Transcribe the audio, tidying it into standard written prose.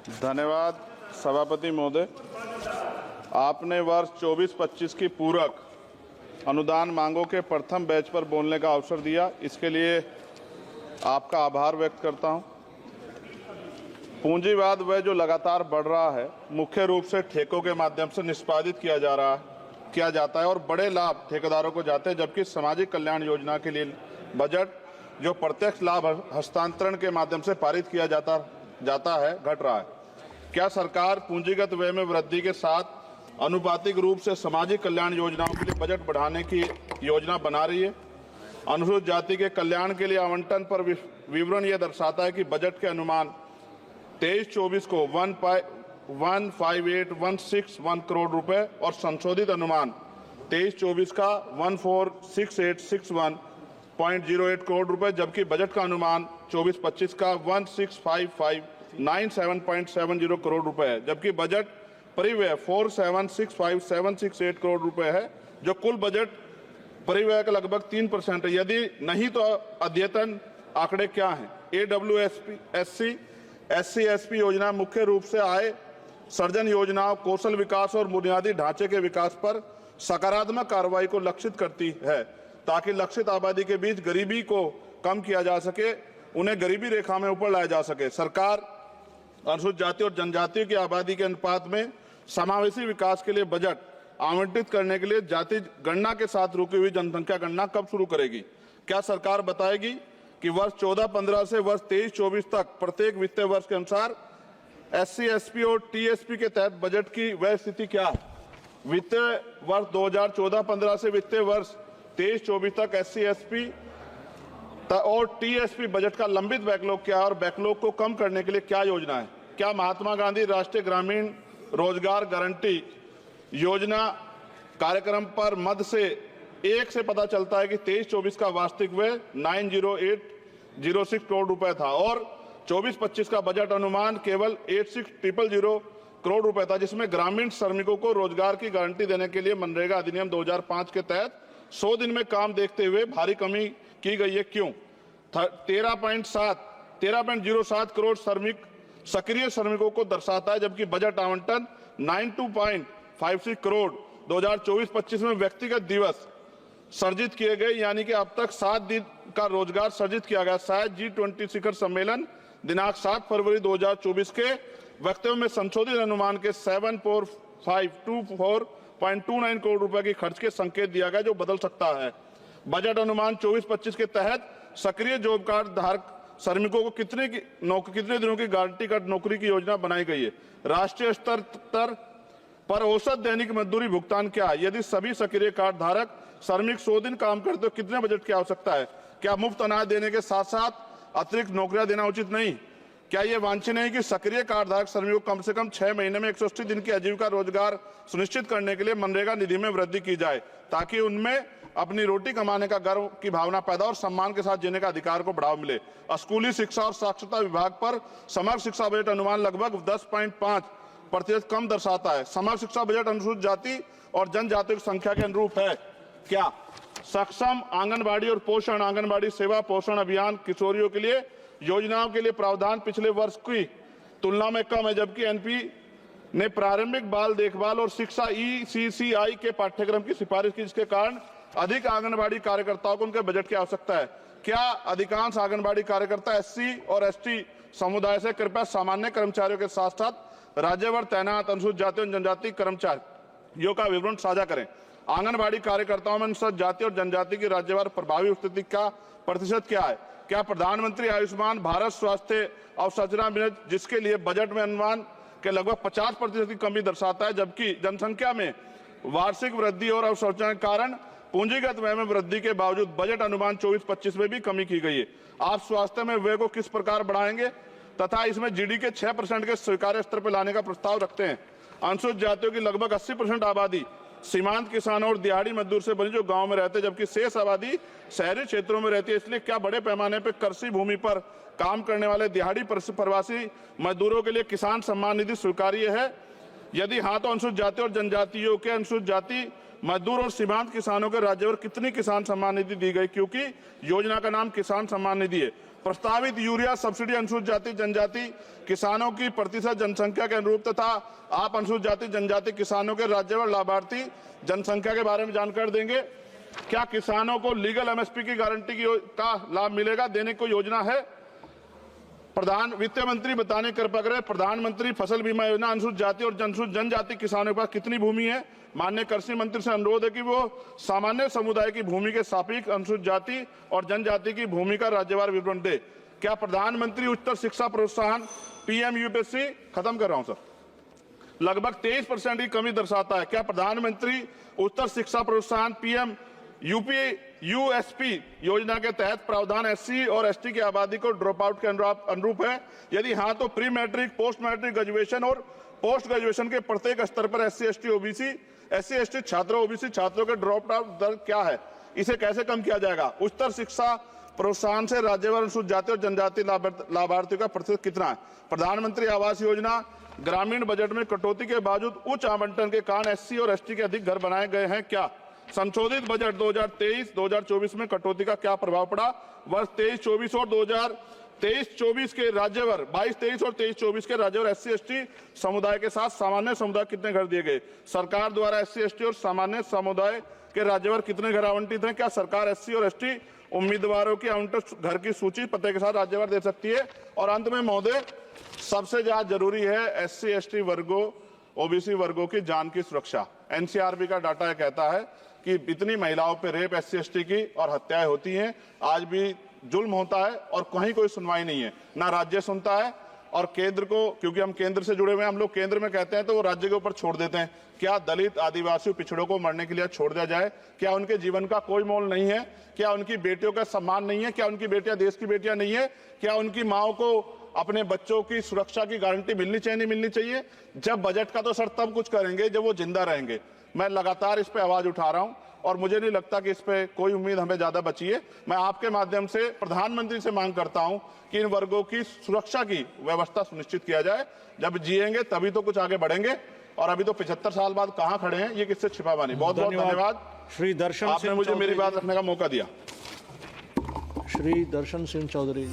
धन्यवाद सभापति महोदय। आपने वर्ष 24-25 की पूरक अनुदान मांगों के प्रथम बैच पर बोलने का अवसर दिया, इसके लिए आपका आभार व्यक्त करता हूं। पूंजीवाद वह जो लगातार बढ़ रहा है, मुख्य रूप से ठेकों के माध्यम से निष्पादित किया जाता है और बड़े लाभ ठेकेदारों को जाते हैं, जबकि सामाजिक कल्याण योजना के लिए बजट जो प्रत्यक्ष लाभ हस्तांतरण के माध्यम से पारित किया जाता है घट रहा है। क्या सरकार पूंजीगत व्यय में वृद्धि के साथ अनुपातिक रूप से सामाजिक कल्याण योजनाओं के लिए बजट बढ़ाने की योजना बना रही है? अनुसूचित जाति के कल्याण के लिए आवंटन पर विवरण यह दर्शाता है कि बजट के अनुमान 23-24 को 158,161 करोड़ रुपए और संशोधित अनुमान 23-24 का 146861.08 करोड़ रुपए, जबकि बजट का अनुमान 24-25 का 165597.70 करोड़ रुपए है, जबकि बजट परिव्यय 4765,768 करोड़ रुपए है, जो कुल बजट परिव्यय का लगभग 3% है। यदि नहीं तो अद्यतन आंकड़े क्या हैं? AWSP, SC योजना मुख्य रूप से आय सर्जन योजनाओं, कौशल विकास और बुनियादी ढांचे के विकास पर सकारात्मक कार्रवाई को लक्षित करती है, ताकि लक्षित आबादी के बीच गरीबी को कम किया जा सके, उन्हें गरीबी रेखा में ऊपर लाया जा सके। सरकार अनुसूचित जाति और जनजाति की आबादी के अनुपात में समावेशी विकास के लिए बजट आवंटित करने के लिए जाति गणना के साथ रुकी हुई जनसंख्या गणना कब शुरू करेगी? क्या सरकार बताएगी कि वर्ष 14-15 से वर्ष 23-24 तक प्रत्येक वित्तीय वर्ष के अनुसार SC, SP और TSP के तहत बजट की वह स्थिति क्या है? वित्तीय वर्ष 2014-15 से वित्तीय वर्ष 23-24 तक SC, SP और TSP बजट का लंबित बैकलॉग क्या है और बैकलॉग को कम करने के लिए क्या योजना है? क्या महात्मा गांधी राष्ट्रीय ग्रामीण रोजगार गारंटी योजना कार्यक्रम पर मद से 1 से पता चलता है कि 23-24 का वास्तविक व्यय 90806 करोड़ रुपए था और 24-25 का बजट अनुमान केवल 86,000 करोड़ रुपए था, जिसमें ग्रामीण श्रमिकों को रोजगार की गारंटी देने के लिए मनरेगा अधिनियम 2005 के तहत 100 दिन में काम देखते हुए भारी कमी की गई है। क्यों? 13.07 करोड़ सक्रिय श्रमिकों को दर्शाता है, जबकि बजट आवंटन 92.56 करोड़ 2024-25 में व्यक्तिगत दिवस सर्जित किए गए, यानी कि अब तक 7 दिन का रोजगार सर्जित किया गया। शायद G20 शिखर सम्मेलन दिनांक 7 फरवरी 2024 के वक्तव्य में संशोधित अनुमान के 74524.29 करोड़ रुपए की खर्च के संकेत दिया गया, जो बदल सकता है। बजट अनुमान 24-25 के तहत सक्रिय जॉब कार्ड धारक श्रमिकों को कितने दिनों की गारंटी कार्ड नौकरी की योजना बनाई गई है? राष्ट्रीय स्तर पर औसत दैनिक मजदूरी भुगतान क्या है? यदि सभी सक्रिय कार्ड धारक श्रमिक 100 दिन काम करते तो कितने बजट की आवश्यकता है? क्या मुफ्त अनाज देने के साथ साथ अतिरिक्त नौकरियां देना उचित नहीं? क्या यह वांछनीय नहीं कि सक्रिय कार्ड धारक श्रमिकों को कम से कम 6 महीने में 180 दिन की आजीविका रोजगार सुनिश्चित करने के लिए मनरेगा निधि में वृद्धि की जाए, ताकि उनमें अपनी रोटी कमाने का गर्व की भावना पैदा और सम्मान के साथ जीने का अधिकार को बढ़ावा मिले? स्कूली शिक्षा और साक्षरता विभाग पर समग्र शिक्षा बजट अनुमान लगभग 10.5% कम दर्शाता है। समग्र शिक्षा बजट अनुसूचित जाति और जनजाति की संख्या के अनुरूप है क्या? सक्षम आंगनबाड़ी और पोषण आंगनबाड़ी सेवा पोषण अभियान किशोरियों के लिए योजनाओं के लिए प्रावधान पिछले वर्ष की तुलना में कम है, जबकि NP ने प्रारंभिक बाल देखभाल और शिक्षा ECCI के पाठ्यक्रम की सिफारिश की, जिसके कारण अधिक आंगनबाड़ी कार्यकर्ताओं को उनके बजट की आवश्यकता है। क्या अधिकांश आंगनबाड़ी कार्यकर्ता SC और ST समुदाय से? कृपया सामान्य कर्मचारियों के साथ साथ राज्यभर तैनात अनुसूचित जाति और जनजाति कर्मचारियों का विवरण साझा करें। आंगनबाड़ी कार्यकर्ताओं में अनुसूचित जाति और जनजाति की राज्यभर प्रभावी उपस्थिति का प्रतिशत क्या है? क्या प्रधानमंत्री आयुष्मान भारत स्वास्थ्य अवसंरचना मिशन, जिसके लिए बजट में अनुमान के लगभग 50% की कमी दर्शाता है, जबकि जनसंख्या में वार्षिक वृद्धि और अवसंरचना के कारण पूंजीगत व्यय में वृद्धि के बावजूद बजट अनुमान 24-25 में भी कमी की गई है? आप स्वास्थ्य में व्यय को किस प्रकार बढ़ाएंगे तथा इसमें GDP के 6% के स्वीकार्य स्तर पर लाने का प्रस्ताव रखते हैं? अनुसूचित जातियों की लगभग 80% आबादी सीमांत किसानों और दिहाड़ी मजदूर से बनी जो गांव में रहते हैं, जबकि शेष आबादी शहरी क्षेत्रों में रहती है। इसलिए क्या बड़े पैमाने पर कृषि भूमि पर काम करने वाले दिहाड़ी प्रवासी मजदूरों के लिए किसान सम्मान निधि स्वीकार्य है? यदि हाँ, तो अनुसूचित जाति और जनजातियों के अनुसूचित जाति मजदूर और सीमांत किसानों के राज्यभर कितनी किसान सम्मान निधि दी गई? क्योंकि योजना का नाम किसान सम्मान निधि है। प्रस्तावित यूरिया सब्सिडी अनुसूचित जाति जनजाति किसानों की प्रतिशत जनसंख्या के अनुरूप तथा आप अनुसूचित जाति जनजाति किसानों के राज्यवार लाभार्थी जनसंख्या के बारे में जानकारी देंगे। क्या किसानों को लीगल एमएसपी की गारंटी का लाभ मिलेगा, देने को योजना है? प्रधान वित्त मंत्री बताने कृपा करें, प्रधानमंत्री फसल बीमा योजना अनुसूचित जाति और जनजाति किसानों के पास कितनी भूमि है? माननीय कृषि मंत्री से अनुरोध है कि वो सामान्य समुदाय की भूमि के सापेक्ष अनुसूचित जाति और जनजाति की भूमि का राज्यवार विवरण दे। क्या प्रधानमंत्री उच्चतर शिक्षा प्रोत्साहन पीएम यूपीएससी खत्म कर रहा हूं सर, लगभग 23% की कमी दर्शाता है। क्या प्रधानमंत्री उच्चतर शिक्षा प्रोत्साहन पीएम यूएसपी योजना के तहत प्रावधान एससी और एसटी की आबादी को ड्रॉप आउट के अनुरूप है? यदि हाँ तो pre matric, post matric, graduation और पोस्ट ग्रेजुएशन के प्रत्येक स्तर पर एससी एसटी छात्रों, ओबीसी छात्रों के ड्रॉप आउट दर क्या है? इसे कैसे कम किया जाएगा? उच्चतर शिक्षा प्रोत्साहन से राज्यवार अनुसूचित जाति और जनजाति लाभार्थियों का प्रतिशत कितना है? प्रधानमंत्री आवास योजना ग्रामीण बजट में कटौती के बावजूद उच्च आवंटन के कारण एससी और एसटी के अधिक घर बनाए गए हैं क्या? संशोधित बजट 2023-2024 में कटौती का क्या प्रभाव पड़ा? वर्ष 23-24 और 2023-24 के राज्यवार 22-23 और 23-24 के राज्यवार एससी एसटी समुदाय के साथ सामान्य समुदाय कितने घर दिए गए? सरकार द्वारा एससी एसटी और सामान्य समुदाय के राज्यवार कितने घर आवंटित हैं? क्या सरकार एससी और एसटी उम्मीदवारों की आवंटित घर की सूची पते के साथ राज्यवार दे सकती है? और अंत में महोदय, सबसे ज्यादा जरूरी है एससी एसटी वर्गों, ओबीसी वर्गों की जान की सुरक्षा। एनसीआरबी का डाटा कहता है कि इतनी महिलाओं पे रेप, एससी एसटी की और हत्याएं होती हैं, आज भी जुल्म होता है और कहीं कोई सुनवाई नहीं है, ना राज्य सुनता है। और केंद्र को, क्योंकि हम केंद्र से जुड़े हुए हैं, हम लोग केंद्र में कहते हैं तो वो राज्य के ऊपर छोड़ देते हैं। क्या दलित, आदिवासी, पिछड़ों को मरने के लिए छोड़ दिया जाए? क्या उनके जीवन का कोई मोल नहीं है? क्या उनकी बेटियों का सम्मान नहीं है? क्या उनकी बेटियां देश की बेटियां नहीं है? क्या उनकी माओ को अपने बच्चों की सुरक्षा की गारंटी मिलनी चाहिए, नहीं मिलनी चाहिए? जब बजट का तो सर तब कुछ करेंगे जब वो जिंदा रहेंगे। मैं लगातार इस पे आवाज उठा रहा हूं और मुझे नहीं लगता कि इस पे कोई उम्मीद हमें ज्यादा बची है। मैं आपके माध्यम से प्रधानमंत्री से मांग करता हूं कि इन वर्गों की सुरक्षा की व्यवस्था सुनिश्चित किया जाए। जब जिएंगे तभी तो कुछ आगे बढ़ेंगे, और अभी तो 75 साल बाद कहां खड़े हैं, ये किससे छिपा नहीं। बहुत बहुत धन्यवाद श्री दर्शन, आपने मुझे मेरी बात रखने का मौका दिया। श्री दर्शन सिंह चौधरी।